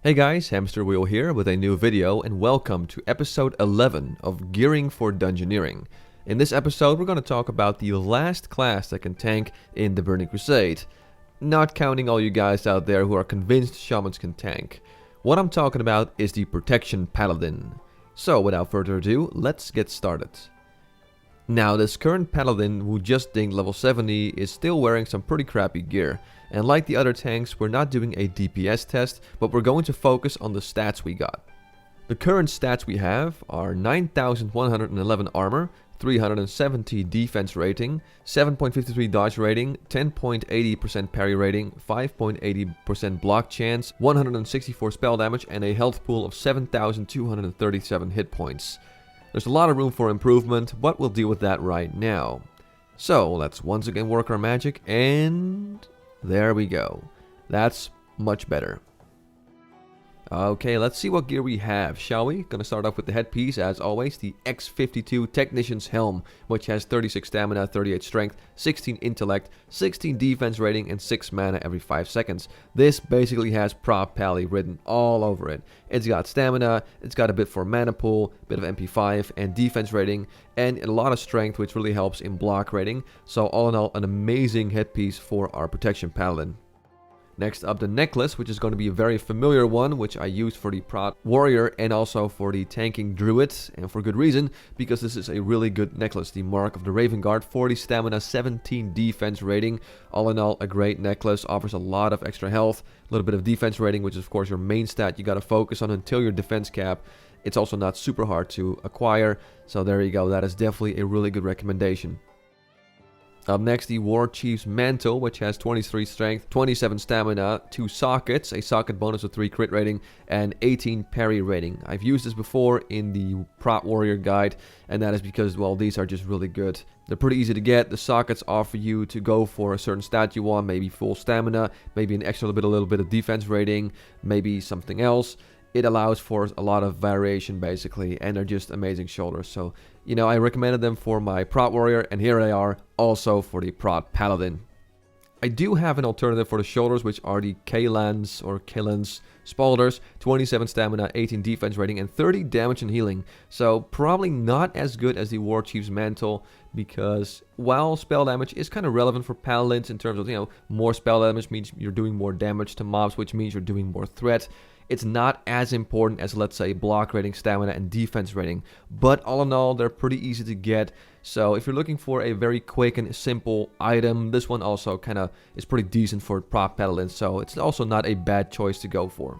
Hey guys, Hamsterwheel here with a new video and welcome to episode 11 of Gearing for Dungeoneering. In this episode we're going to talk about the last class that can tank in the Burning Crusade. Not counting all you guys out there who are convinced shamans can tank. What I'm talking about is the Protection Paladin. So without further ado, let's get started. Now this current Paladin who just dinged level 70 is still wearing some pretty crappy gear. And like the other tanks, we're not doing a DPS test, but we're going to focus on the stats we got. The current stats we have are 9,111 armor, 370 defense rating, 7.53 dodge rating, 10.80% parry rating, 5.80% block chance, 164 spell damage, and a health pool of 7,237 hit points. There's a lot of room for improvement, but we'll deal with that right now. So let's once again work our magic, and there we go. That's much better. Okay, let's see what gear we have, shall we? Gonna start off with the headpiece, as always, the X52 Technician's Helm, which has 36 stamina, 38 strength, 16 intellect, 16 defense rating, and 6 mana every 5 seconds. This basically has Prop Pally written all over it. It's got stamina, it's got a bit for mana pool, bit of MP5, and defense rating, and a lot of strength, which really helps in block rating. So all in all, an amazing headpiece for our Protection Paladin. Next up, the necklace, which is going to be a very familiar one, which I used for the prot warrior and also for the tanking druid, and for good reason, because this is a really good necklace. The Mark of the Raven Guard, 40 stamina, 17 defense rating. All in all, a great necklace, offers a lot of extra health, a little bit of defense rating, which is of course your main stat you got to focus on until your defense cap. It's also not super hard to acquire, so there you go, that is definitely a really good recommendation. Up next, the War Chief's Mantle, which has 23 strength, 27 stamina, 2 sockets, a socket bonus of 3 crit rating, and 18 parry rating. I've used this before in the Prot Warrior guide, and that is because, well, these are just really good. They're pretty easy to get. The sockets offer you to go for a certain stat you want, maybe full stamina, maybe an extra little bit of defense rating, maybe something else. It allows for a lot of variation basically, and they're just amazing shoulders. So, you know, I recommended them for my Prot Warrior, and here they are also for the Prot Paladin. I do have an alternative for the shoulders, which are the Kalans or Killans Spaulders, 27 stamina, 18 defense rating, and 30 damage and healing. So probably not as good as the War Chief's Mantle, because while spell damage is kind of relevant for Paladins in terms of, you know, more spell damage means you're doing more damage to mobs, which means you're doing more threat. It's not as important as, let's say, block rating, stamina, and defense rating. But all in all, they're pretty easy to get. So if you're looking for a very quick and simple item, this one also kind of is pretty decent for Prot Paladin. So it's also not a bad choice to go for.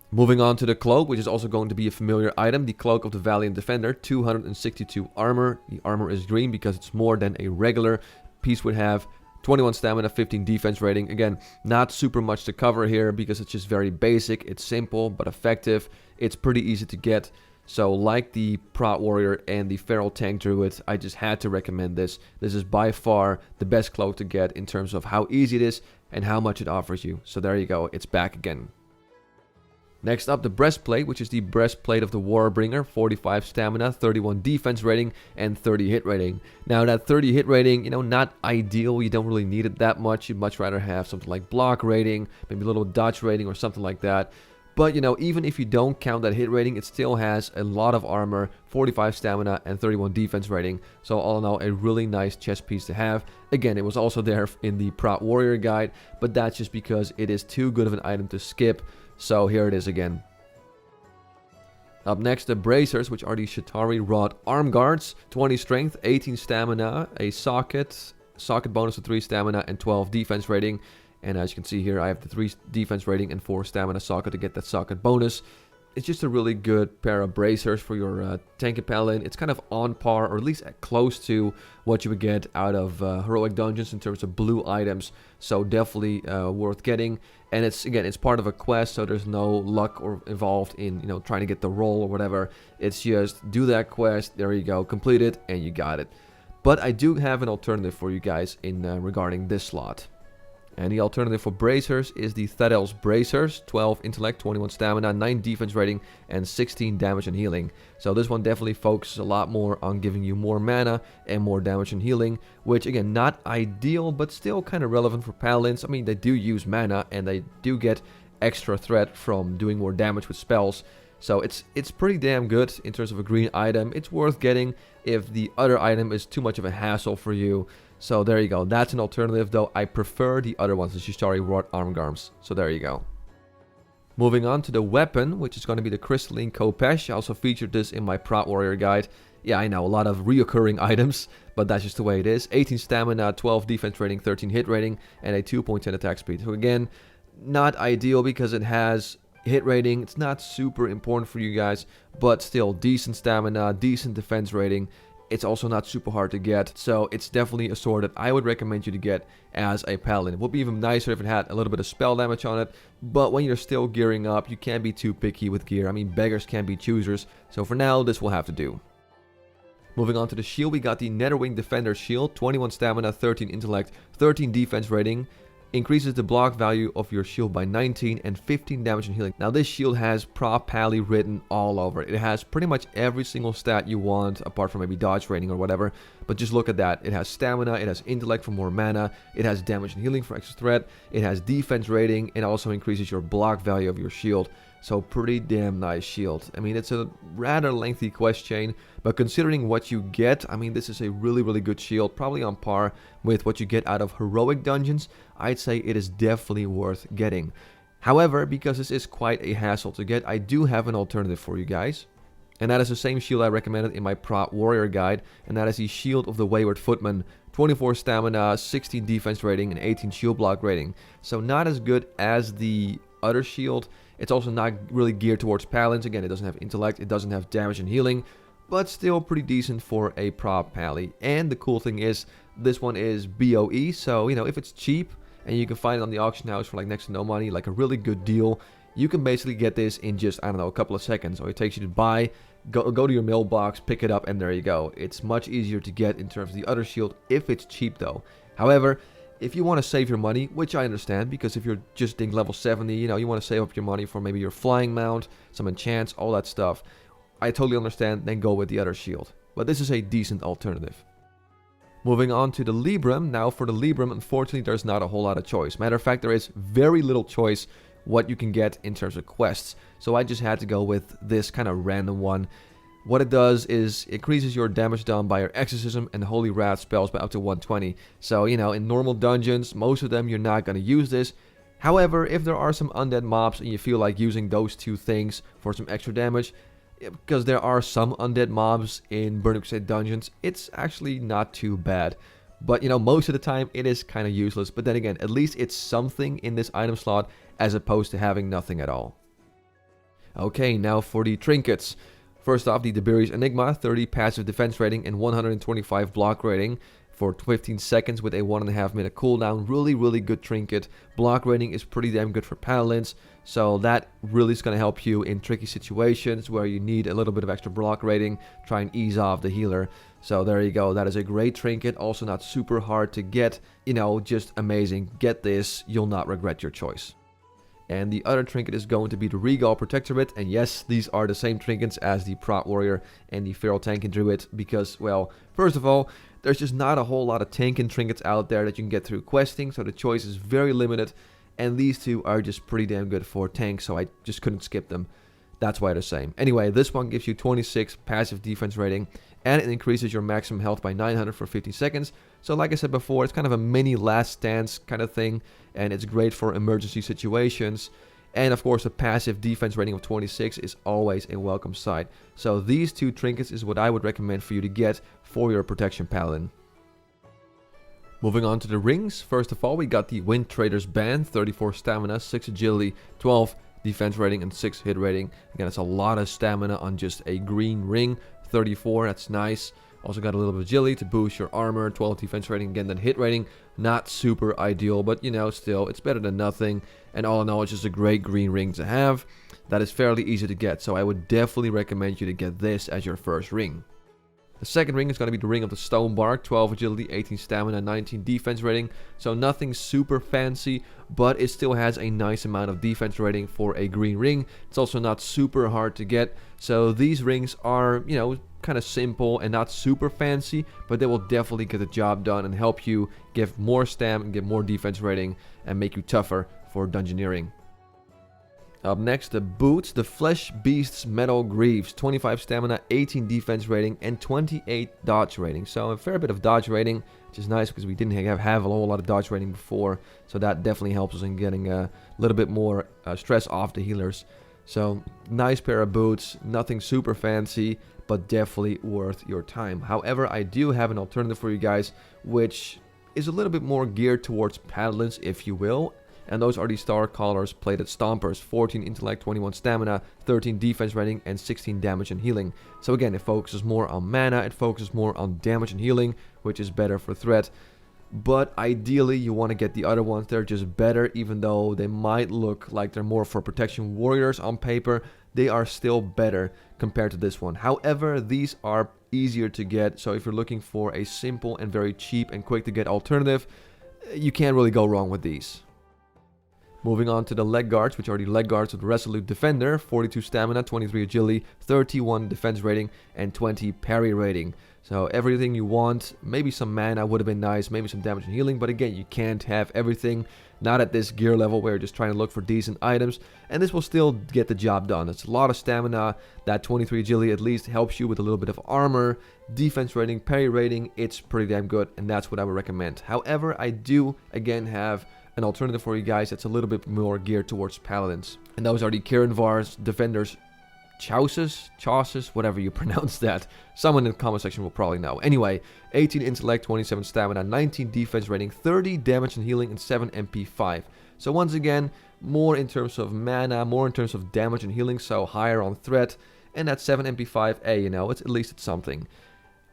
Moving on to the Cloak, which is also going to be a familiar item. The Cloak of the Valiant Defender, 262 armor. The armor is green because it's more than a regular piece would have. 21 stamina, 15 defense rating. Again, not super much to cover here because it's just very basic. It's simple but effective. It's pretty easy to get. So like the Prot Warrior and the Feral Tank Druid, I just had to recommend this. This is by far the best cloak to get in terms of how easy it is and how much it offers you. So there you go, it's back again. Next up, the Breastplate, which is the Breastplate of the Warbringer, 45 stamina, 31 defense rating, and 30 hit rating. Now that 30 hit rating, you know, not ideal, you don't really need it that much. You'd much rather have something like block rating, maybe a little dodge rating or something like that. But, you know, even if you don't count that hit rating, it still has a lot of armor, 45 stamina, and 31 defense rating. So all in all, a really nice chest piece to have. Again, it was also there in the Prot Warrior guide, but that's just because it is too good of an item to skip. So here it is again. Up next, the Bracers, which are the Shatari Rod Arm Guards. 20 strength, 18 stamina, a socket bonus of 3 stamina, and 12 defense rating. And as you can see here, I have the 3 defense rating and 4 stamina socket to get that socket bonus. It's just a really good pair of bracers for your tank and paladin. It's kind of on par, or at least close to what you would get out of heroic dungeons in terms of blue items. So definitely worth getting. And it's part of a quest, so there's no luck or involved in, you know, trying to get the roll or whatever. It's just do that quest, there you go, complete it, and you got it. But I do have an alternative for you guys in regarding this slot. And the alternative for bracers is the Thadel's Bracers, 12 intellect, 21 stamina, 9 defense rating, and 16 damage and healing. So this one definitely focuses a lot more on giving you more mana and more damage and healing, which again, not ideal, but still kind of relevant for paladins. I mean, they do use mana and they do get extra threat from doing more damage with spells. So it's pretty damn good in terms of a green item. It's worth getting if the other item is too much of a hassle for you. So there you go. That's an alternative, though I prefer the other ones, the Shishari Wrought Armgarms. So there you go. Moving on to the weapon, which is going to be the Crystalline Khopesh. I also featured this in my Prot Warrior guide. Yeah, I know, a lot of reoccurring items, but that's just the way it is. 18 stamina, 12 defense rating, 13 hit rating, and a 2.10 attack speed. So again, not ideal because it has hit rating. It's not super important for you guys, but still decent stamina, decent defense rating. It's also not super hard to get, so it's definitely a sword that I would recommend you to get as a Paladin. It would be even nicer if it had a little bit of spell damage on it, but when you're still gearing up, you can't be too picky with gear. I mean, beggars can't be choosers, so for now, this will have to do. Moving on to the shield, we got the Netherwing Defender Shield, 21 stamina, 13 intellect, 13 defense rating. Increases the block value of your shield by 19 and 15 damage and healing. Now this shield has Prot Pally written all over it. It has pretty much every single stat you want, apart from maybe dodge rating or whatever. But just look at that. It has stamina, it has intellect for more mana, it has damage and healing for extra threat, it has defense rating, and also increases your block value of your shield. So pretty damn nice shield. I mean, it's a rather lengthy quest chain, but considering what you get, I mean, this is a really good shield, probably on par with what you get out of heroic dungeons. I'd say it is definitely worth getting. However, because this is quite a hassle to get, I do have an alternative for you guys. And that is the same shield I recommended in my Prot Warrior guide, and that is the Shield of the Wayward Footman. 24 stamina, 16 defense rating, and 18 shield block rating. So not as good as the other shield. It's also not really geared towards Paladins. Again, it doesn't have intellect, it doesn't have damage and healing, but still pretty decent for a Prot Pally. And the cool thing is, this one is BOE, so, you know, if it's cheap, and you can find it on the auction house for like next to no money, like a really good deal, you can basically get this in just, I don't know, a couple of seconds. All it takes you to buy, go to your mailbox, pick it up, and there you go. It's much easier to get in terms of the other shield if it's cheap though. However, if you want to save your money, which I understand, because if you're just doing level 70, you know, you want to save up your money for maybe your flying mount, some enchants, all that stuff, I totally understand, then go with the other shield. But this is a decent alternative. Moving on to the Libram. Now for the Libram, unfortunately, there's not a whole lot of choice. Matter of fact, there is very little choice what you can get in terms of quests. So I just had to go with this kind of random one. What it does is it increases your damage done by your Exorcism and Holy Wrath spells by up to 120. So, you know, in normal dungeons, most of them you're not going to use this. However, if there are some undead mobs and you feel like using those two things for some extra damage, because there are some undead mobs in Burning Crusade dungeons, it's actually not too bad. But, you know, most of the time it is kind of useless. But then again, at least it's something in this item slot as opposed to having nothing at all. Okay, now for the Trinkets. First off, the Tiberius Enigma, 30 passive defense rating and 125 block rating for 15 seconds with a 1.5 minute cooldown. Really good trinket. Block rating is pretty damn good for Paladins, so that really is going to help you in tricky situations where you need a little bit of extra block rating, try and ease off the healer. So there you go, that is a great trinket, also not super hard to get, you know, just amazing. Get this, you'll not regret your choice. And the other trinket is going to be the Regal Protectorate. And yes, these are the same trinkets as the Prot Warrior and the Feral Tankin Druid. Because, well, first of all, there's just not a whole lot of Tankin trinkets out there that you can get through questing. So the choice is very limited. And these two are just pretty damn good for tanks. So I just couldn't skip them. That's why they're the same. Anyway, this one gives you 26 passive defense rating. And it increases your maximum health by 900 for 15 seconds. So like I said before, it's kind of a mini last stance kind of thing. And it's great for emergency situations. And of course, a passive defense rating of 26 is always a welcome sight. So these two trinkets is what I would recommend for you to get for your protection paladin. Moving on to the rings. First of all, we got the Wind Trader's Band, 34 stamina, 6 agility, 12 defense rating, and 6 hit rating. Again, it's a lot of stamina on just a green ring. 34, that's nice. Also got a little bit of agility to boost your armor, 12 defense rating, again, then hit rating. Not super ideal, but you know, still, it's better than nothing. And all in all, it's just a great green ring to have. That is fairly easy to get, so I would definitely recommend you to get this as your first ring. The second ring is going to be the Ring of the Stonebark, 12 agility, 18 stamina, 19 defense rating. So nothing super fancy, but it still has a nice amount of defense rating for a green ring. It's also not super hard to get. So these rings are, you know, kind of simple and not super fancy, but they will definitely get the job done and help you give more stam and get more defense rating and make you tougher for dungeoneering. Up next, the boots, the Flesh Beast's Metal Greaves, 25 stamina, 18 defense rating, and 28 dodge rating. So a fair bit of dodge rating, which is nice because we didn't have a whole lot of dodge rating before. So that definitely helps us in getting a little bit more stress off the healers. So nice pair of boots, nothing super fancy, but definitely worth your time. However, I do have an alternative for you guys, which is a little bit more geared towards Paladins, if you will. And those are the Star Callers Plated Stompers, 14 intellect, 21 stamina, 13 defense rating, and 16 damage and healing. So again, it focuses more on mana, it focuses more on damage and healing, which is better for threat. But ideally, you want to get the other ones. They're just better, even though they might look like they're more for protection warriors on paper. They are still better compared to this one. However, these are easier to get. So if you're looking for a simple and very cheap and quick to get alternative, you can't really go wrong with these. Moving on to the leg guards, which are the leg guards of the Resolute Defender, 42 stamina, 23 agility, 31 defense rating, and 20 parry rating. So everything you want, maybe some mana would have been nice, maybe some damage and healing, but again, you can't have everything, not at this gear level where you're just trying to look for decent items, and this will still get the job done. It's a lot of stamina, that 23 agility at least helps you with a little bit of armor, defense rating, parry rating, it's pretty damn good, and that's what I would recommend. However, I do, again, have an alternative for you guys that's a little bit more geared towards Paladins. And those are the Kiranvar's Defenders Chauces, whatever you pronounce that. Someone in the comment section will probably know. Anyway, 18 intellect, 27 stamina, 19 defense rating, 30 damage and healing, and 7 MP5. So once again, more in terms of mana, more in terms of damage and healing, so higher on threat. And that 7 MP5, you know, at least it's something.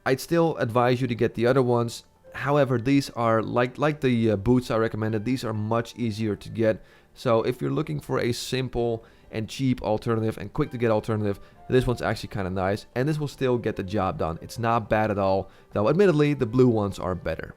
I'd still advise you to get the other ones. However, these are, like the boots I recommended, these are much easier to get. So if you're looking for a simple and cheap alternative and quick to get alternative, this one's actually kind of nice. And this will still get the job done. It's not bad at all, though admittedly the blue ones are better.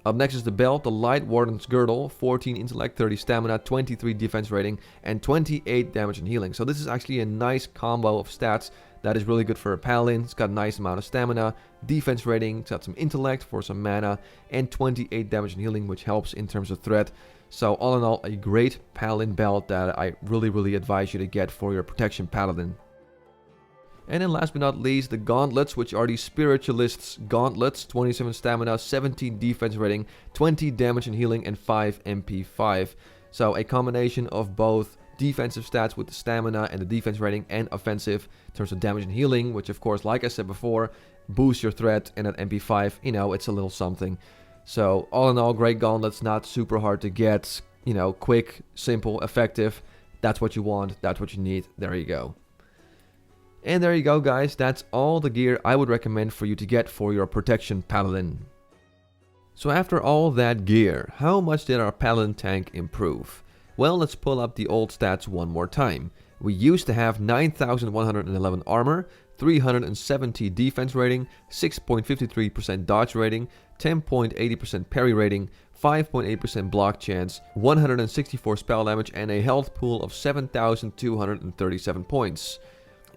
Up next is the belt, the Light Warden's Girdle, 14 intellect, 30 stamina, 23 defense rating, and 28 damage and healing. So this is actually a nice combo of stats that is really good for a Paladin. It's got a nice amount of stamina, defense rating, it's got some intellect for some mana, and 28 damage and healing, which helps in terms of threat. So all in all, a great Paladin belt that I really advise you to get for your protection Paladin. And then last but not least, the gauntlets, which are the Spiritualist's Gauntlets, 27 stamina, 17 defense rating, 20 damage and healing, and 5 MP5. So a combination of both defensive stats with the stamina and the defense rating, and offensive in terms of damage and healing, which of course, like I said before, boosts your threat, and at MP5, you know, it's a little something. So all in all, great gauntlets, not super hard to get, you know, quick, simple, effective. That's what you want, that's what you need, there you go. And there you go guys, that's all the gear I would recommend for you to get for your protection Paladin. So after all that gear, how much did our Paladin tank improve? Well, let's pull up the old stats one more time. We used to have 9,111 armor, 370 defense rating, 6.53% dodge rating, 10.80% parry rating, 5.8% block chance, 164 spell damage, and a health pool of 7,237 points.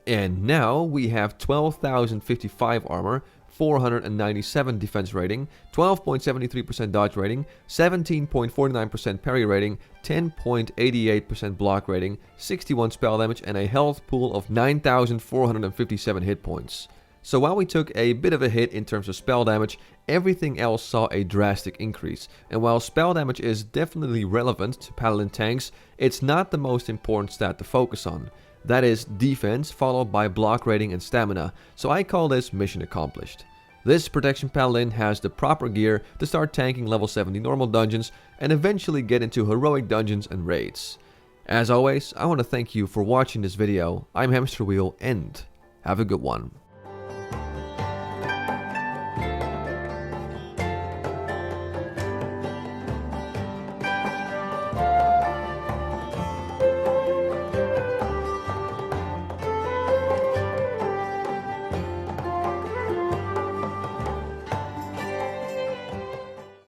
And now we have 12,055 armor, 497 defense rating, 12.73% dodge rating, 17.49% parry rating, 10.88% block rating, 61 spell damage, and a health pool of 9,457 hit points. So while we took a bit of a hit in terms of spell damage, everything else saw a drastic increase. And while spell damage is definitely relevant to Paladin tanks, it's not the most important stat to focus on. That is defense followed by block rating and stamina, so I call this mission accomplished. This protection Paladin has the proper gear to start tanking level 70 normal dungeons and eventually get into heroic dungeons and raids. As always, I want to thank you for watching this video. I'm Hamsterwheel and have a good one.